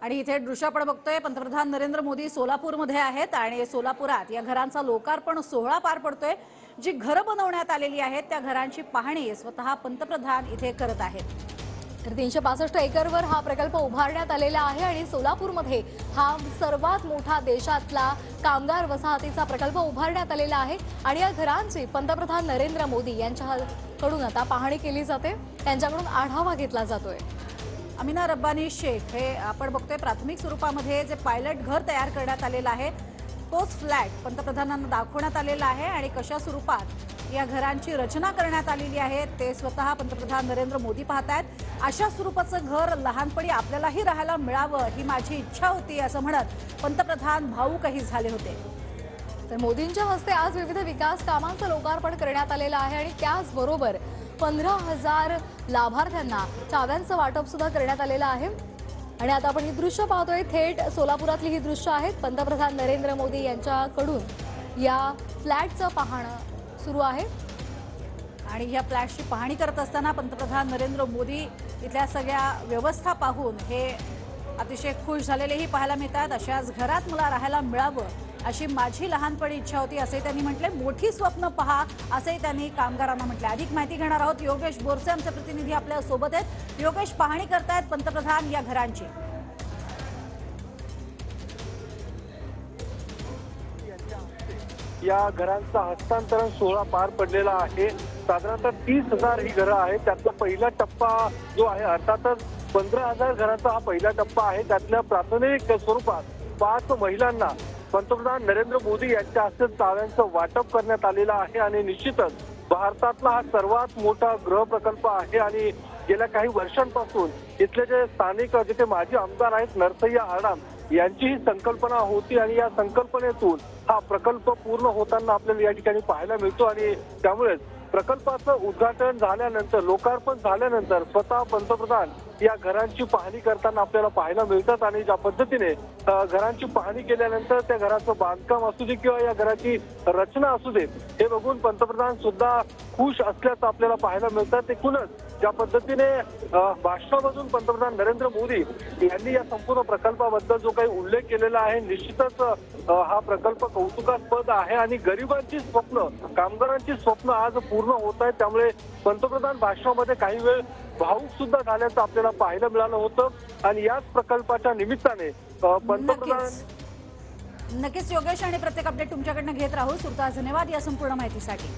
आणि इथे दृश्य आपण बघतोय पंतप्रधान नरेंद्र मोदी सोलापूरमध्ये आहेत आणि सोलापुरात या घरांचा लोकार्पण सोहळा पार पडतोय। जी घरं बनवण्यात आलेली आहेत त्या घरांची पाहणी स्वतः पंतप्रधान इथे करत आहेत। तर 365 एकरवर हा प्रकल्प उभारण्यात आलेला आहे आणि सोलापूरमध्ये हा सर्वात मोठा देशातला कामगार वसाहतीचा प्रकल्प उभारण्यात आलेला आहे आणि या घरांची पंतप्रधान नरेंद्र मोदी यांच्याकडून आता पाहणी केली जाते, त्यांच्याकडून आढावा घेतला जातोय। अमीना रब्बानी शेख हे आपण बघतोय प्राथमिक स्वरूपामध्ये जे पायलट घर तयार करण्यात आलेलं आहे तोच फ्लॅट पंतप्रधानांना दाखवण्यात आलेला आहे आणि कशा स्वरूपात या घरांची रचना करण्यात आलेली आहे ते स्वतः पंतप्रधान नरेंद्र मोदी पाहतायत। अशा स्वरूपाचं घर लहानपणी आपल्यालाही राहायला मिळावं ही माझी इच्छा होती असं म्हणत पंतप्रधान भावूकही झाले होते। तर मोदींच्या हस्ते आज विविध विकास कामांचं लोकार्पण करण्यात आलेलं आहे आणि त्याचबरोबर 15,000 लाभार्थ्यांना चाव्यांचं वाटप सुद्धा करण्यात आलेलं आहे। आणि आता आपण ही दृश्य पाहतोय, थेट सोलापुरातली ही दृश्य आहेत। पंतप्रधान नरेंद्र मोदी यांच्याकडून या फ्लॅटचं पाहणं सुरू आहे आणि या फ्लॅटची पाहणी करत असताना पंतप्रधान नरेंद्र मोदी इथल्या सगळ्या व्यवस्था पाहून हे अतिशय खुश झालेलेही पाहायला मिळतात। अशाच घरात मला राहायला मिळावं अशी माझी लहानपणी इच्छा होती असे त्यांनी म्हटले। मोठी स्वप्न पहा असे त्यांनी कामगारांना म्हटले। अधिक माहिती घेणार आहोत, योगेश बोरसे आमचे प्रतिनिधी आपल्या सोबत आहेत। योगेश, पाहणी करतायत पंतप्रधान या घरांची। या घरांचा हस्तांतरण सोहळा पार पडलेला आहे। साधारणतः 30,000 ही घरं आहेत। त्यातला पहिला टप्पा जो आहे, अर्थातच 15,000 घरांचा हा पहिला टप्पा आहे। त्यातल्या प्राथमिक स्वरूपात 5 महिलांना पंतप्रधान नरेंद्र मोदी यांच्या हस्ते चाव्यांचं वाटप करण्यात आलेलं आहे आणि निश्चितच भारतातला हा सर्वात मोठा गृह प्रकल्प आहे आणि गेल्या काही वर्षांपासून इथले जे स्थानिक जिथे माजी आमदार आहेत नरसय्या आडाम यांची ही संकल्पना होती आणि या संकल्पनेतून हा प्रकल्प पूर्ण होताना आपल्याला या ठिकाणी पाहायला मिळतो आणि त्यामुळेच प्रकल्पाचं उद्घाटन झाल्यानंतर, लोकार्पण झाल्यानंतर स्वतः पंतप्रधान या घरांची पाहणी करताना आपल्याला पाहायला मिळतात आणि ज्या पद्धतीने घरांची पाहणी केल्यानंतर त्या घराचं बांधकाम असू दे किंवा या घराची रचना असू दे हे बघून पंतप्रधान सुद्धा खुश असल्याचं आपल्याला पाहायला मिळतात। एकूणच ज्या पद्धतीने भाषणामधून पंतप्रधान नरेंद्र मोदी यांनी या संपूर्ण प्रकल्पाबद्दल जो काही उल्लेख केलेला आहे, निश्चितच हा प्रकल्प कौतुकास्पद आहे आणि गरिबांची स्वप्न, कामगारांची स्वप्न आज पूर्ण होत आहेत। त्यामुळे पंतप्रधान भाषणामध्ये काही वेळ भावुक सुद्धा झाल्याचं आपल्याला पाहायला मिळालं होतं आणि याच प्रकल्पाच्या निमित्ताने पंतप्रधान नक्कीच योगेश, आणि प्रत्येक अपडेट तुमच्याकडनं घेत राहू। सुरता धन्यवाद या संपूर्ण माहितीसाठी।